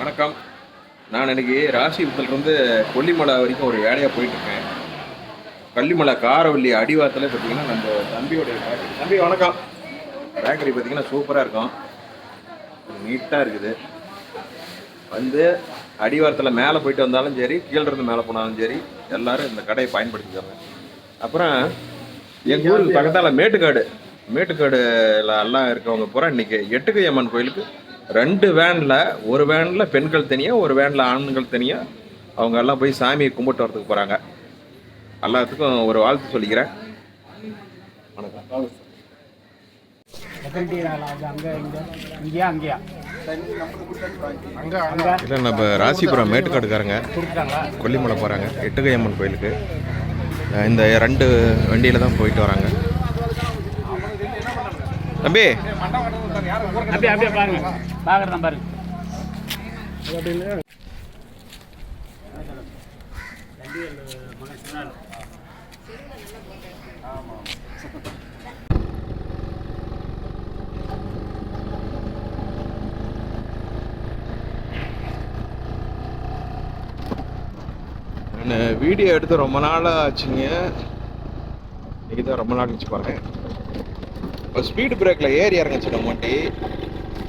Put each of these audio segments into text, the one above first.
வணக்கம். நான் இன்னைக்கு ராசிபுரத்துலேருந்து கொல்லிமலை வரைக்கும் ஒரு வேலையாக போயிட்டுருக்கேன். கொல்லிமலை காரவள்ளி அடிவாரத்தில் பார்த்தீங்கன்னா நம்ம தம்பியோடைய பேக்கரி. தம்பி வணக்கம். பேக்கரி பார்த்தீங்கன்னா சூப்பராக இருக்கும், நீட்டாக இருக்குது. வந்து அடிவாரத்தில் மேலே போயிட்டு வந்தாலும் சரி, கீழே இருந்து மேலே போனாலும் சரி, எல்லோரும் இந்த கடையை பயன்படுத்திக்கிறாங்க. அப்புறம் எங்கள் ஊருக்கு பக்கத்தால் மேட்டுக்காடுல எல்லாம் இருக்கவங்க பூரா இன்றைக்கி எட்டுக்கை அம்மன் கோயிலுக்கு 2 வேனில், ஒரு வேனில் பெண்கள் தனியாக, ஒரு வேனில் ஆண்கள் தனியாக, அவங்க எல்லாம் போய் சாமியை கும்பிட்டு வரதுக்கு போகிறாங்க. எல்லாத்துக்கும் ஒரு வாழ்த்து சொல்லிக்கிறேன். வணக்கம். இல்லை, நம்ம ராசிபுரம் மேட்டுக்காடுக்காரங்க கொல்லிமலை போகிறாங்க எட்டுக்கை அம்மன் கோயிலுக்கு. இந்த 2 வண்டியில் தான் போயிட்டு வராங்க. தம்பி அப்படியே பாருங்க, பாக்குறதான் பாருங்க. நான் வீடியோ எடுத்து ரொம்ப நாள் ஆச்சுங்க. இன்னைக்கு தான் ரொம்ப நாள் கழிச்சு பாருங்க. ஸ்பீடு பிரேக்கில் ஏறி இறங்கிச்சு நம்ம வண்டி.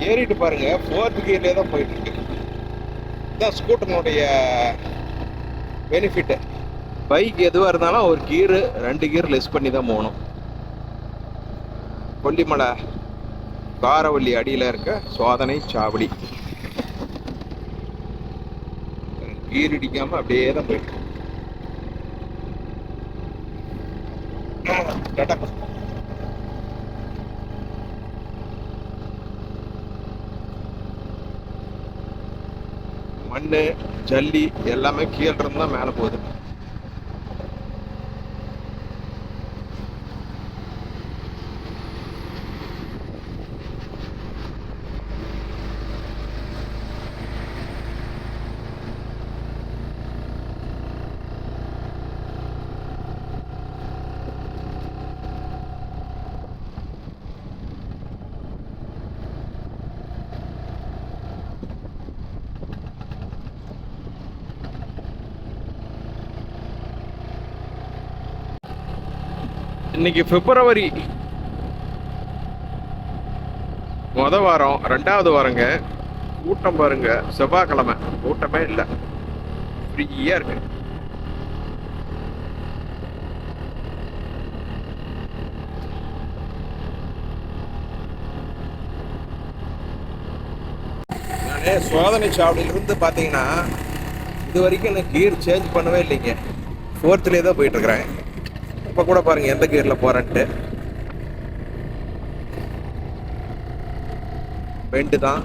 ஏறிட்டு பாருங்க, 4th கியர்லேயே தான் போயிட்டு இருக்கு. இதுதான் ஸ்கூட்டருடைய பெனிஃபிட்டு. பைக் எதுவாக இருந்தாலும் ஒரு கீரு 2 கியர் லெஸ் பண்ணி தான் போகணும். கொல்லிமலை காரவள்ளி அடியில் இருக்க சோதனை சாவடி. கீர் இடிக்காமல் அப்படியே தான் போயிட்டு. மண், ஜல்லி எல்லாமே கீழே இருந்து தான் மேலே போகுது. இன்னைக்கு பிப்ரவரி வாரம் 2வது வாரங்க. கூட்டம் பாருங்க, செவ்வாய்க்கிழமை கூட்டமே இல்லை, ஃப்ரீயா இருக்கு. நானே சோதனை சாவடியிலிருந்து பார்த்தீங்கன்னா இது வரைக்கும் நான் கீர் சேஞ்ச் பண்ணவே இல்லைங்க. 4th தான் போயிட்டு இருக்கிறேன். இப்போ கூட பாருங்க எந்த கியர்ல போறேன்ட்டு. பெண்டு தான்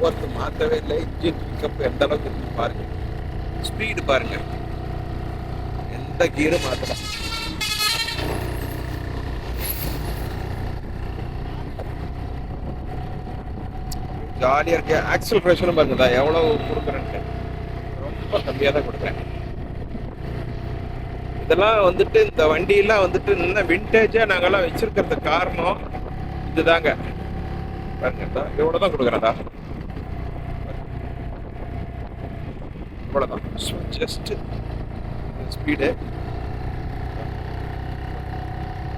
4th மாற்றவே இல்லை. இன்ஜின் பிக்கப் எந்த அளவுக்கு இருக்கு பாருங்க. ஸ்பீடு பாருங்க, எந்த கியரும் மாற்றல. ஜாலியா இருக்கு. ஆக்சலரேஷனும் பாருங்க தான் எவ்வளவு கொடுக்குறேன்ட்டு, ரொம்ப கம்மியாக தான் கொடுக்குறேன். இதெல்லாம் வந்துட்டு இந்த வண்டியெல்லாம் வந்துட்டு இன்னும் விண்டேஜா நாங்கெல்லாம் வச்சிருக்கிறதுக்கு காரணம் இதுதாங்க. பாருங்க, எவ்வளோ தான் கொடுக்குறதா, இவ்வளோதான். ஜஸ்ட் ஸ்பீடு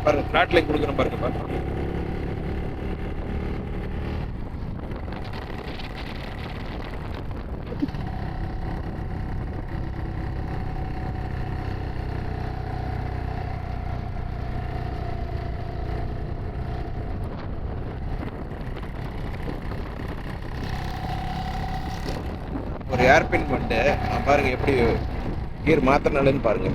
பாருங்க, ஃப்ளாட்லைன் கொடுக்குறோம் பாருங்க. பாருங்க, ஒரு ஏர்பின் பண்ணிட்டு நான் பாருங்க எப்படி கியர் மாத்தினாலுன்னு பாருங்க.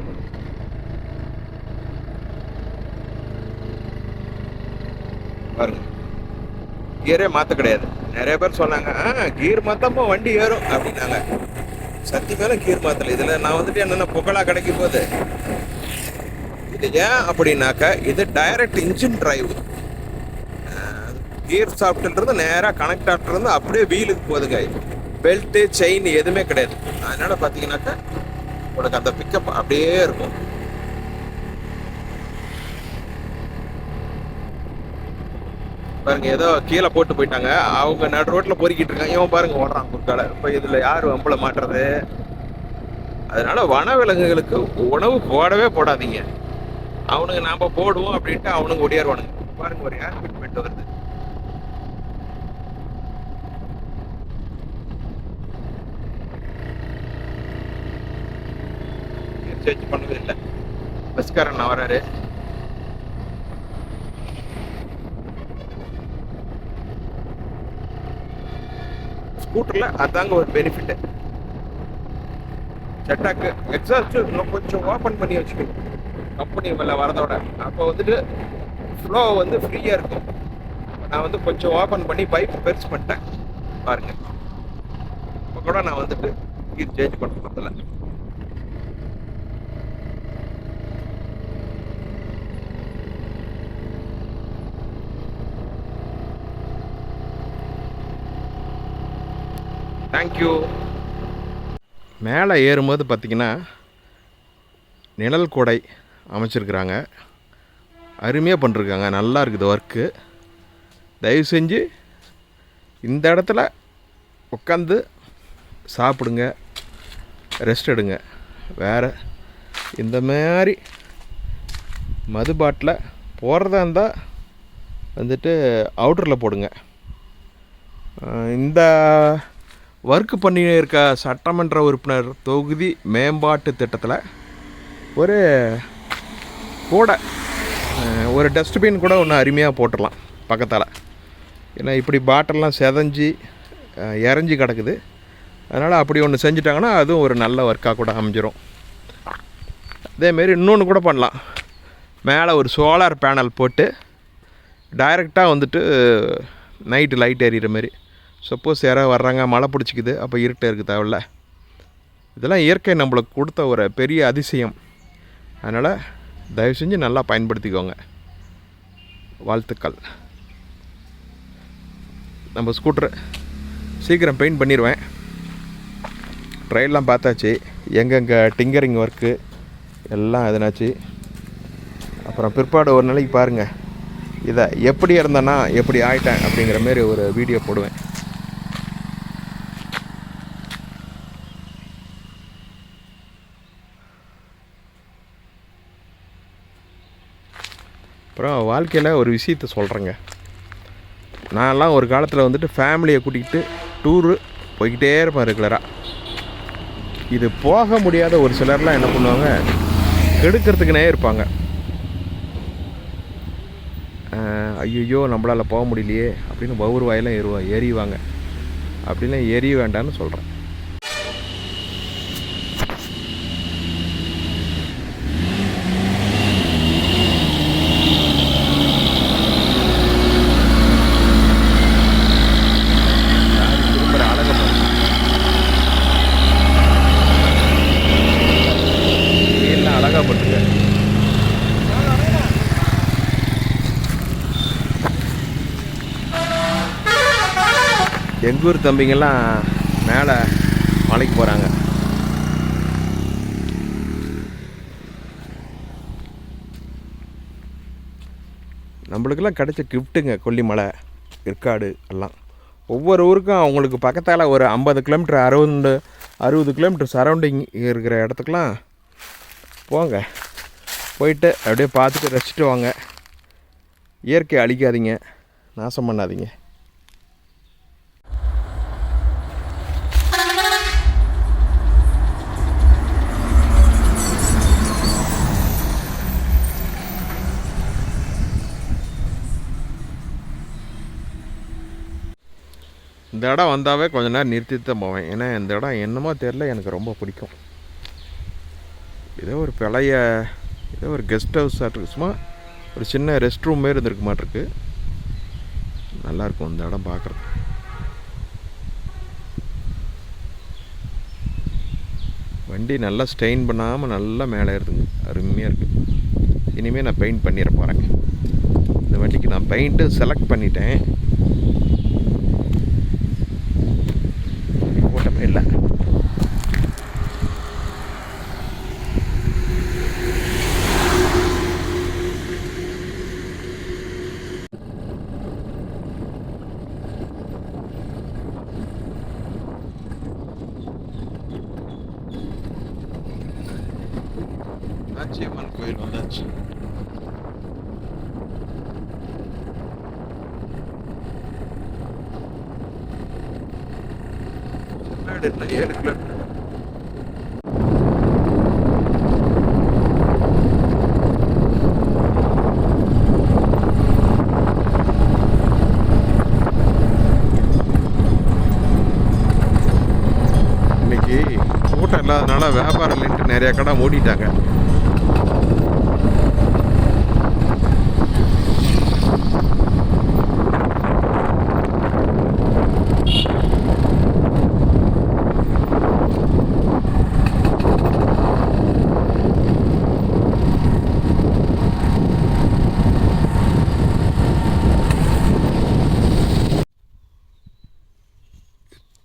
பாருங்க, கியரே மாத்த கிடையாது. நிறைய பேர் சொன்னாங்க கியர் மாத்தாம வண்டி ஏறும் அப்படின்னாங்க. சத்தியமே கியர் மாத்தல. இதுல நான் வந்துட்டு என்னென்ன புகழா கிடைக்கும் போது இது ஏன் அப்படின்னாக்க, இது டைரக்ட் இன்ஜின் டிரைவ். கியர் சாப்பிட்டுன்றது நேராக கனெக்ட் ஆகிட்டு அப்படியே வீலுக்கு போகுதுங்க. பெல்ட்டு, செயின் எதுவுமே கிடையாது. அதனால பார்த்தீங்கன்னாக்கா உனக்கு அந்த பிக்கப் அப்படியே இருக்கும். பாருங்க ஏதோ கீழே போட்டு போயிட்டாங்க. அவங்க நடு ரோட்டில் பொறுக்கிட்டு இருக்காங்க. இவன் பாருங்க ஓடுறான் குறுக்கால. இப்போ இதில் யார் வம்பளை மாட்டுறது? அதனால வனவிலங்குகளுக்கு உணவு போடவே போடாதீங்க. அவனுங்க நாம போடுவோம் அப்படின்ட்டு அவனுங்க ஒடியாருவானுங்க. பாருங்க ஒரு ஏர் ஃபிட்மெண்ட் வருது. சேஞ்ச் பண்ணவே இல்லை. பஸ்காரன் வராரு. ஸ்கூட்டர்ல அதாங்க ஒரு பெனிஃபிட். செட்டாக்கு எக்ஸாஸ்ட் இன்னும் கொஞ்சம் ஓப்பன் பண்ணி வச்சுக்கணும் கம்பெனி மேலே வரதோட. அப்போ வந்துட்டு ஃப்ளோ வந்து ஃப்ரீயாக இருக்கும். நான் வந்து கொஞ்சம் ஓப்பன் பண்ணி பைப் பெருசு பண்ணிட்டேன் பாருங்க. இப்போ கூட நான் வந்துட்டு கீர் சேஞ்ச் பண்ணுறதில்ல. தேங்க்யூ. மேலே ஏறும்போது பார்த்திங்கன்னா நிழல் கூடை அமைச்சிருக்கிறாங்க. அருமையாக பண்ணிருக்காங்க. நல்லா இருக்குது ஒர்க்கு. தயவு செஞ்சு இந்த இடத்துல உட்காந்து சாப்பிடுங்க, ரெஸ்ட் எடுங்க. வேறு இந்த மாதிரி மது பாட்டில் போடுறதா இருந்தால் வந்துட்டு அவுட்டரில் போடுங்க. இந்த ஒர்க்கு பண்ணி இருக்க சட்டமன்ற உறுப்பினர் தொகுதி மேம்பாட்டு திட்டத்தில் ஒரு கூட ஒரு டஸ்ட்பின் கூட ஒன்று அருமையாக போட்டுடலாம் பக்கத்தால். ஏன்னா இப்படி பாட்டில்லாம் செதஞ்சி இறஞ்சி கிடக்குது. அதனால் அப்படி ஒன்று செஞ்சிட்டாங்கன்னா அதுவும் ஒரு நல்ல ஒர்க்காக கூட அமைஞ்சிரும். அதேமாரி இன்னொன்று கூட பண்ணலாம். மேலே ஒரு சோலார் பேனல் போட்டு டைரெக்டாக வந்துட்டு நைட்டு லைட் எரியிற மாதிரி. சப்போஸ் யாராவது வர்றாங்க, மழை பிடிச்சிக்குது, அப்போ இருட்டை இருக்குது தேவையில்ல. இதெல்லாம் இயற்கை நம்மளுக்கு கொடுத்த ஒரு பெரிய அதிசயம். அதனால் தயவு செஞ்சு நல்லா பயன்படுத்திக்கோங்க. வாழ்த்துக்கள். நம்ம ஸ்கூட்ரு சீக்கிரம் பெயிண்ட் பண்ணிடுவேன். ட்ரையெல்லாம் பார்த்தாச்சு. எங்கெங்கே டிங்கரிங் ஒர்க்கு எல்லாம் எதுனாச்சு. அப்புறம் பிற்பாடு ஒரு நாளைக்கு பாருங்கள், இதை எப்படி இருந்தேன்னா எப்படி ஆயிட்டேன் அப்படிங்கிற மாரி ஒரு வீடியோ போடுவேன். அப்புறம் வாழ்க்கையில் ஒரு விஷயத்த சொல்கிறேங்க. நான்லாம் ஒரு காலத்தில் வந்துட்டு ஃபேமிலியை கூட்டிகிட்டு டூரு போய்கிட்டே இருப்பேன் ரெகுலராக. இது போக முடியாத ஒரு சிலர்லாம் என்ன பண்ணுவாங்க, கெடுக்கிறதுக்குனே இருப்பாங்க. ஐயோ நம்மளால் போக முடியலையே அப்படின்னு பவுர் வாயெல்லாம் எறிவாங்க. அப்படிலாம் எரிய வேண்டான்னு சொல்கிறேன். எங்கள் ஊர் தம்பிங்கெல்லாம் மேலே மலைக்கு போகிறாங்க. நம்மளுக்கெல்லாம் கிடைச்ச கிஃப்ட்டுங்க கொல்லிமலை, ஏற்காடு எல்லாம். ஒவ்வொரு ஊருக்கும் அவங்களுக்கு பக்கத்தால் ஒரு 50 கிலோமீட்டர் 60 கிலோமீட்டர் சரௌண்டிங் இருக்கிற இடத்துக்கெலாம் போங்க. போயிட்டு அப்படியே பார்த்துட்டு ரசிச்சுட்டு வாங்க. இயற்கையை அழிக்காதீங்க, நாசம் பண்ணாதீங்க. இந்த இடம் வந்தாவே கொஞ்ச நேரம் நிறுத்தி தான் போவேன். ஏன்னா இந்த இடம் என்னமோ தெரில, எனக்கு ரொம்ப பிடிக்கும். ஏதோ ஒரு பழைய ஏதோ ஒரு கெஸ்ட் ஹவுஸ் ஆகிட்டு சும்மா ஒரு சின்ன ரெஸ்ட் ரூம் மாரி இருந்திருக்கு மாட்டிருக்கு. நல்லாயிருக்கும் இந்த இடம் பார்க்குறது. வண்டி நல்லா ஸ்டெயின் பண்ணாமல் நல்லா மேலே ஏறுதுங்க, அருமையாக இருக்குது. இனிமேல் நான் பெயிண்ட் பண்ணிட போகிறேன். இந்த வண்டிக்கு நான் பெயிண்ட்டு செலக்ட் பண்ணிட்டேன். ஓட்டமே இல்லை. காமாட்சியம்மன் கோயில் வந்தாச்சு. செல்லாடு 7 கிலோமீட்டர். இன்னைக்கு கூட்டம் இல்லாதனால வியாபாரம் இல்லைன்ட்டு நிறைய கடை மூடிட்டாங்க.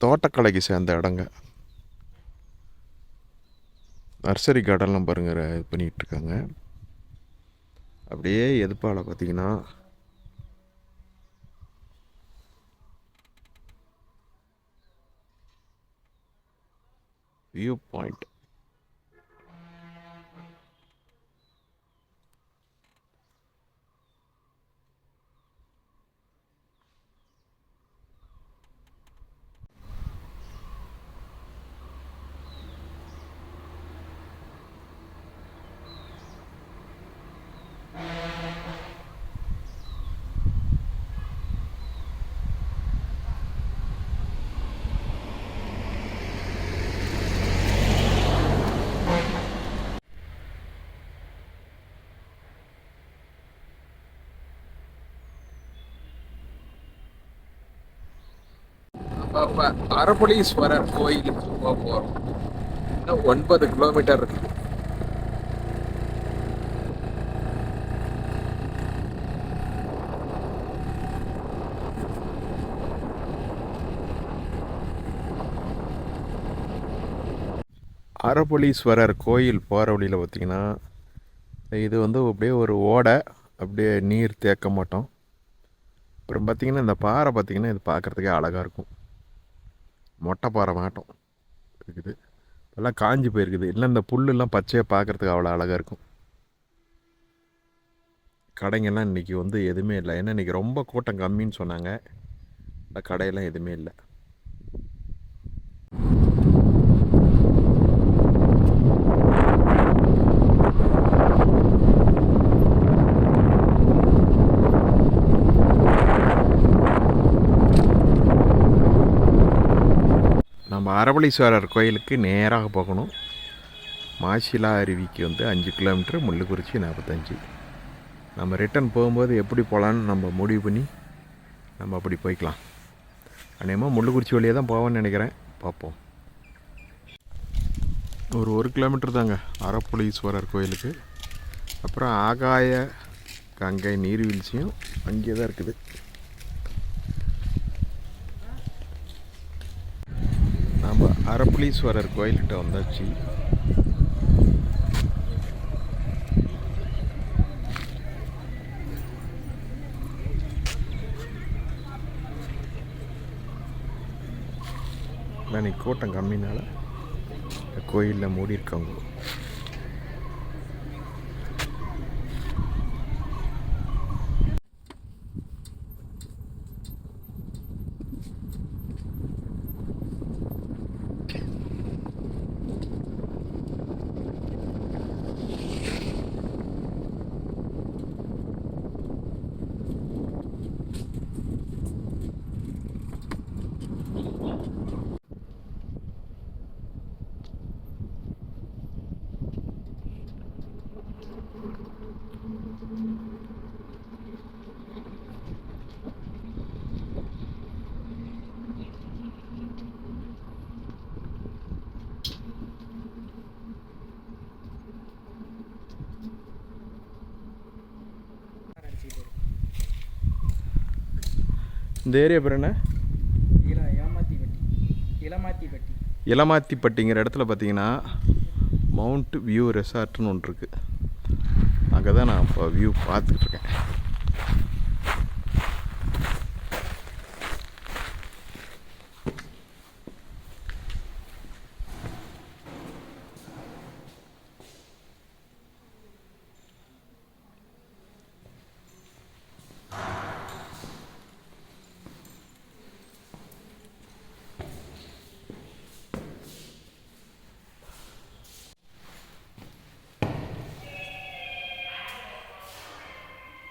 தோட்டக்கலைக்கு சேர்ந்த இடங்க. நர்சரி கார்டன்லாம் பாருங்க இது பண்ணிகிட்ருக்காங்க. அப்படியே எதுப்பால் பார்த்தீங்கன்னா வியூ பாயிண்ட். அப்போ அரபலீஸ்வரர் கோயிலுக்கு போக போகிறோம். இன்னும் 9 கிலோமீட்டர் இருக்குது. அரபலீஸ்வரர் கோயில் போகிற வழியில் பார்த்திங்கன்னா இது வந்து அப்படியே ஒரு ஓடை, அப்படியே நீர் தேக்க மாட்டோம். அப்புறம் பார்த்திங்கன்னா இந்த பாறை பார்த்திங்கன்னா இது பார்க்குறதுக்கே அழகாக இருக்கும். மொட்டை பாறை மாட்டோம் இருக்குது. எல்லாம் காஞ்சி போயிருக்குது. இல்லை இந்த புல்லெல்லாம் பச்சையாக பார்க்குறதுக்கு அவ்வளோ அழகாக இருக்கும். கடைங்கெல்லாம் இன்றைக்கி வந்து எதுவுமே இல்லை. ஏன்னா இன்றைக்கி ரொம்ப கூட்டம் கம்மின்னு சொன்னாங்க. இந்த கடையெல்லாம் எதுவுமே இல்லை. நம்ம அரபலீஸ்வரர் கோயிலுக்கு நேராக போகணும். மாசிலா அருவிக்கு வந்து 5 கிலோமீட்டர், முள்ளுக்குறிச்சி 45. நம்ம ரிட்டன் போகும்போது எப்படி போகலான்னு நம்ம முடிவு பண்ணி நம்ம அப்படி போய்க்கலாம். அநேகமாக முள்ளுக்குறிச்சி வழியாக தான் போவேன்னு நினைக்கிறேன். பார்ப்போம். ஒரு 1 கிலோமீட்டர் தாங்க அரபலீஸ்வரர் கோயிலுக்கு. அப்புறம் ஆகாய கங்கை நீர்வீழ்ச்சியும் அங்கே தான் இருக்குது. நம்ம அரபலீஸ்வரர் கோயில்கிட்ட வந்தாச்சு. இன்னைக்கு கூட்டம் கம்மினால கோயிலில் மூடி இருக்காங்க. இந்த ஏரியா பேர் என்ன? இளமாத்திப்பட்டிங்கிற இடத்துல பார்த்தீங்கன்னா மவுண்ட் வியூ ரெசார்ட்னு ஒன்று இருக்குது. அங்கே தான் நான் இப்போ வியூ பார்த்துக்கிட்டு இருக்கேன்.